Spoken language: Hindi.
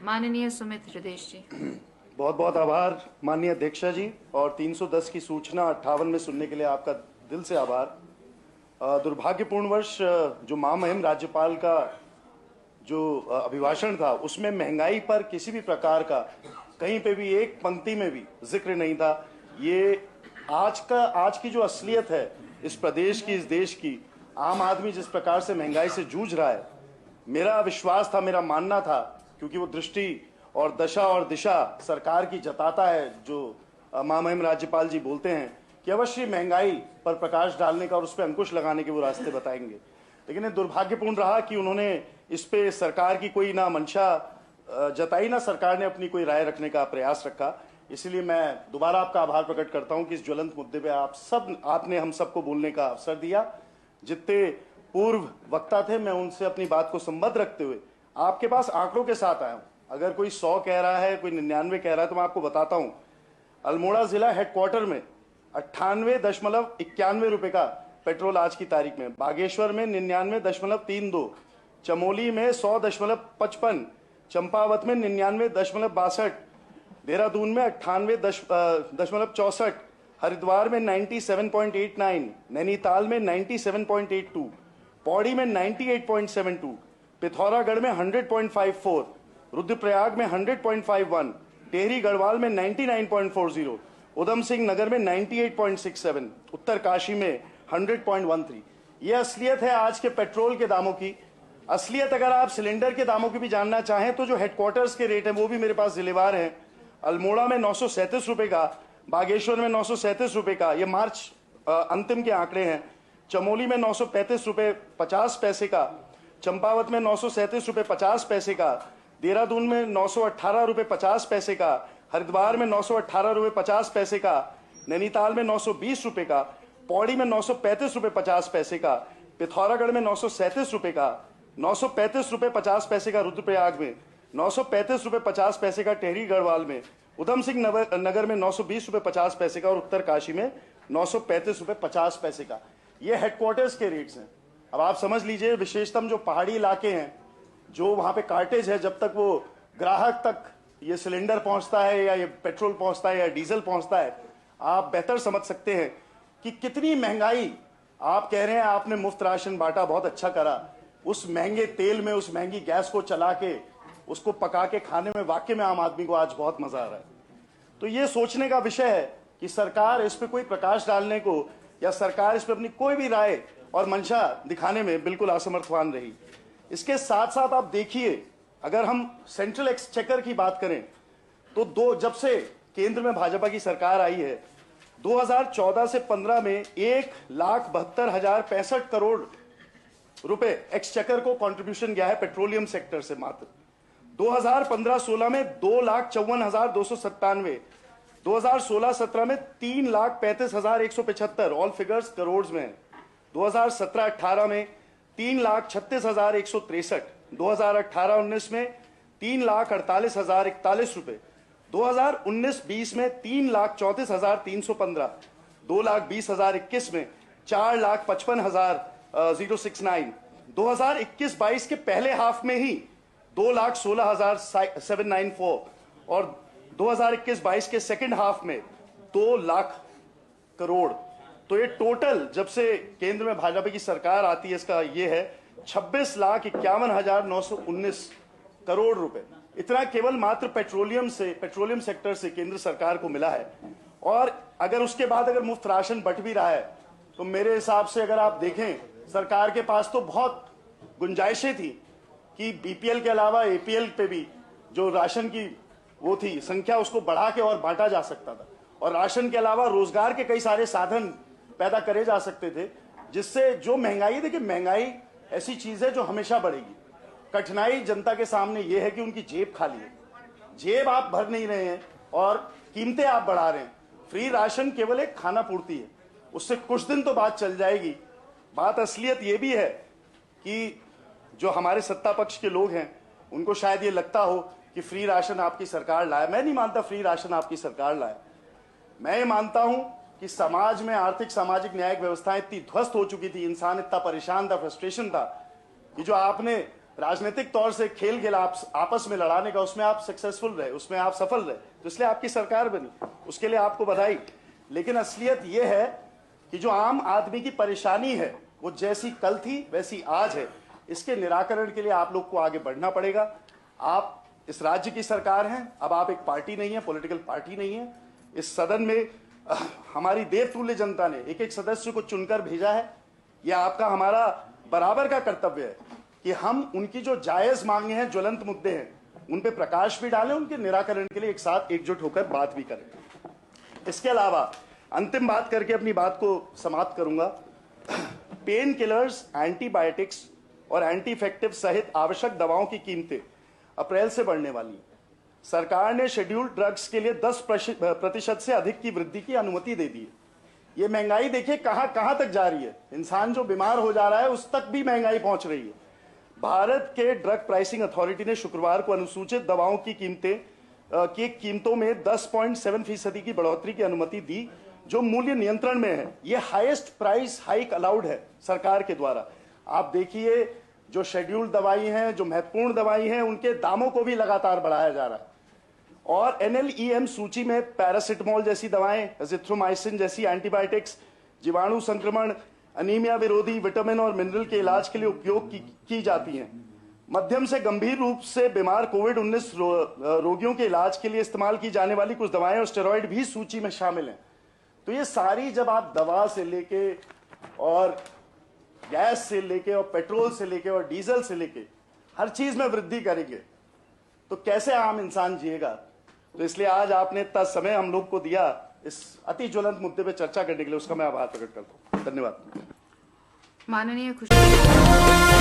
माननीय सुमित हृदयेश जी। बहुत बहुत आभार माननीय अध्यक्षा जी, और 310 की सूचना 58 में सुनने के लिए आपका दिल से आभार। दुर्भाग्यपूर्ण वर्ष जो महामहिम राज्यपाल का जो अभिभाषण था उसमें महंगाई पर किसी भी प्रकार का कहीं पे भी एक पंक्ति में भी जिक्र नहीं था। ये आज की जो असलियत है इस प्रदेश की, इस देश की, आम आदमी जिस प्रकार से महंगाई से जूझ रहा है, मेरा विश्वास था, मेरा मानना था, क्योंकि वो दृष्टि और दशा और दिशा सरकार की जताता है जो महामहिम राज्यपाल जी बोलते हैं कि अवश्य महंगाई पर प्रकाश डालने का और उस पर अंकुश लगाने के वो रास्ते बताएंगे। लेकिन ये दुर्भाग्यपूर्ण रहा कि उन्होंने इस पे सरकार की कोई ना मंशा जताई, ना सरकार ने अपनी कोई राय रखने का प्रयास रखा। इसलिए मैं दोबारा आपका आभार प्रकट करता हूं कि इस ज्वलंत मुद्दे पे आपने हम सबको बोलने का अवसर दिया। जितने पूर्व वक्ता थे मैं उनसे अपनी बात को संबद्ध रखते हुए आपके पास आंकड़ों के साथ आया हूं। अगर कोई 100 कह रहा है, कोई 99 कह रहा है, तो मैं आपको बताता हूं। अल्मोड़ा जिला हेडक्वार्टर में 98.91 रुपए का पेट्रोल आज की तारीख में, बागेश्वर में 99.32, चमोली में 100.55, चंपावत में 99.62, देहरादून में 98.64, हरिद्वार में 97.89, नैनीताल में 97.82, पौड़ी में 98.72, पिथौरागढ़ में 100.54, रुद्रप्रयाग में 100.51, टेहरी गढ़वाल में 99.40, उधम सिंह नगर में 98.67, उत्तरकाशी में 100.13। ये असलियत है आज के पेट्रोल के दामों की। असलियत अगर आप सिलेंडर के दामों की भी जानना चाहें तो जो हेडक्वार्टर्स के रेट हैं वो भी मेरे पास जिलेवार हैं। अल्मोड़ा में 937 रुपए का, बागेश्वर में 937 रुपए का, ये मार्च अंतिम के आंकड़े हैं। चमोली में 935 रुपए 50 पैसे का, चंपावत में 937 रुपए 50 पैसे का, देहरादून में 918 रुपए 50 पैसे का, हरिद्वार में 918 रुपए 50 पैसे का, नैनीताल में 920 रुपए का, पौड़ी में 935 रुपए 50 पैसे का, पिथौरागढ़ में 937 रुपए का, 935 रुपए 50 पैसे का रुद्रप्रयाग में, 935 रुपए 50 पैसे का टेहरी गढ़वाल में, उधम सिंह नगर में 920 रुपए 50 पैसे का, और उत्तरकाशी में 935 रुपए 50 पैसे का। ये हेडक्वार्टर्स के रेट्स हैं। अब आप समझ लीजिए, विशेषतम जो पहाड़ी इलाके हैं, जो वहां पे कार्टेज है, जब तक वो ग्राहक तक ये सिलेंडर पहुंचता है या ये पेट्रोल पहुंचता है या डीजल पहुंचता है, आप बेहतर समझ सकते हैं कि कितनी महंगाई। आप कह रहे हैं आपने मुफ्त राशन बांटा, बहुत अच्छा करा। उस महंगे तेल में, उस महंगी गैस को चला के, उसको पका के खाने में वाकई में आम आदमी को आज बहुत मजा आ रहा है। तो ये सोचने का विषय है कि सरकार इस पे कोई प्रकाश डालने को या सरकार इस पे अपनी कोई भी राय और मंशा दिखाने में बिल्कुल असमर्थवान रही। इसके साथ साथ आप देखिए, अगर हम सेंट्रल एक्सचेकर की बात करें तो जब से केंद्र में भाजपा की सरकार आई है, 2014 से 15 में 1,72,065 करोड़ रुपए एक्सचेकर को कंट्रीब्यूशन गया है पेट्रोलियम सेक्टर से मात्र। 2015-16 में 2,54,297, 2016-17 में 3,35,175, ऑल फिगर्स करोड़ में है। 2017-18 में 3,36,163, 2018-19 में 3,48,041 रुपए, 2019-20 में 3,34,315, 2,20,021 में 4,55,069, 2021-22 के पहले हाफ में ही 2,16,794, और 2021-22 के सेकंड हाफ में 2 लाख करोड़। तो ये टोटल जब से केंद्र में भाजपा की सरकार आती है, इसका ये है 26,51,919 करोड़ रुपए। इतना केवल मात्र पेट्रोलियम सेक्टर से केंद्र सरकार को मिला है। और अगर उसके बाद अगर मुफ्त राशन बंट भी रहा है तो मेरे हिसाब से अगर आप देखें, सरकार के पास तो बहुत गुंजाइशें थी कि बीपीएल के अलावा एपीएल पे भी जो राशन की वो थी संख्या, उसको बढ़ा के और बांटा जा सकता था, और राशन के अलावा रोजगार के कई सारे साधन पैदा करे जा सकते थे, जिससे जो महंगाई, देखिए महंगाई ऐसी चीज है जो हमेशा बढ़ेगी। कठिनाई जनता के सामने यह है कि उनकी जेब खाली है, जेब आप भर नहीं रहे हैं और कीमतें आप बढ़ा रहे हैं। फ्री राशन केवल एक खाना पूर्ति है, उससे कुछ दिन तो बात चल जाएगी। बात असलियत यह भी है कि जो हमारे सत्ता पक्ष के लोग हैं उनको शायद ये लगता हो कि फ्री राशन आपकी सरकार लाए। मैं नहीं मानता फ्री राशन आपकी सरकार लाए। मैं ये मानता हूं कि समाज में आर्थिक सामाजिक न्यायिक व्यवस्थाएं इतनी ध्वस्त हो चुकी थी, इंसान इतना परेशान था, फ्रस्ट्रेशन था, कि जो आपने राजनीतिक तौर से खेल खेला आपस में लड़ाने का, उसमें आप सक्सेसफुल रहे, उसमें आप सफल रहे, तो इसलिए आपकी सरकार बनी, उसके लिए आपको बधाई। लेकिन असलियत यह है कि जो आम आदमी की परेशानी है वो जैसी कल थी वैसी आज है। इसके निराकरण के लिए आप लोग को आगे बढ़ना पड़ेगा। आप इस राज्य की सरकार हैं, अब आप एक पार्टी नहीं है, पॉलिटिकल पार्टी नहीं है। इस सदन में हमारी देवतुल्य जनता ने एक एक सदस्य को चुनकर भेजा है। यह आपका हमारा बराबर का कर्तव्य है कि हम उनकी जो जायज मांगे हैं, ज्वलंत मुद्दे हैं, उन पे प्रकाश भी डालें, उनके निराकरण के लिए एक साथ एकजुट होकर बात भी करें। इसके अलावा अंतिम बात करके अपनी बात को समाप्त करूंगा। पेन किलर्स, एंटीबायोटिक्स और एंटीइफेक्टिव सहित आवश्यक दवाओं की कीमतें अप्रैल से बढ़ने वाली हैं। सरकार ने शेड्यूल्ड ड्रग्स के लिए 10% से अधिक की वृद्धि की अनुमति दे दी है। ये महंगाई देखिए कहां तक जा रही है। इंसान जो बीमार हो जा रहा है उस तक भी महंगाई पहुंच रही है। भारत के ड्रग प्राइसिंग अथॉरिटी ने शुक्रवार को अनुसूचित दवाओं की कीमतों में 10.7% की बढ़ोतरी की अनुमति दी, जो मूल्य नियंत्रण में है। यह हाईएस्ट प्राइस हाइक अलाउड है सरकार के द्वारा। आप देखिए, जो शेड्यूल्ड दवाई हैं, जो महत्वपूर्ण दवाई हैं, उनके दामों को भी लगातार बढ़ाया जा रहा है। और NLEM सूची में पैरासिटामोल जैसी दवाएं, एजिथ्रोमाइसिन जैसी एंटीबायोटिक्स, जीवाणु संक्रमण, अनीमिया विरोधी, विटामिन और मिनरल के इलाज के लिए उपयोग की जाती हैं। मध्यम से गंभीर रूप से बीमार कोविड-19 रोगियों के इलाज के लिए इस्तेमाल की जाने वाली कुछ दवाएं और स्टेरॉइड भी सूची में शामिल हैं। तो ये सारी, जब आप दवा से लेके और गैस से लेके और पेट्रोल से लेके और डीजल से लेके हर चीज में वृद्धि करेंगे, तो कैसे आम इंसान जिएगा। तो इसलिए आज आपने इतना समय हम लोग को दिया इस अति ज्वलंत मुद्दे पे चर्चा करने के लिए, उसका मैं आभार प्रकट करता हूं। धन्यवाद। माननीय खुशी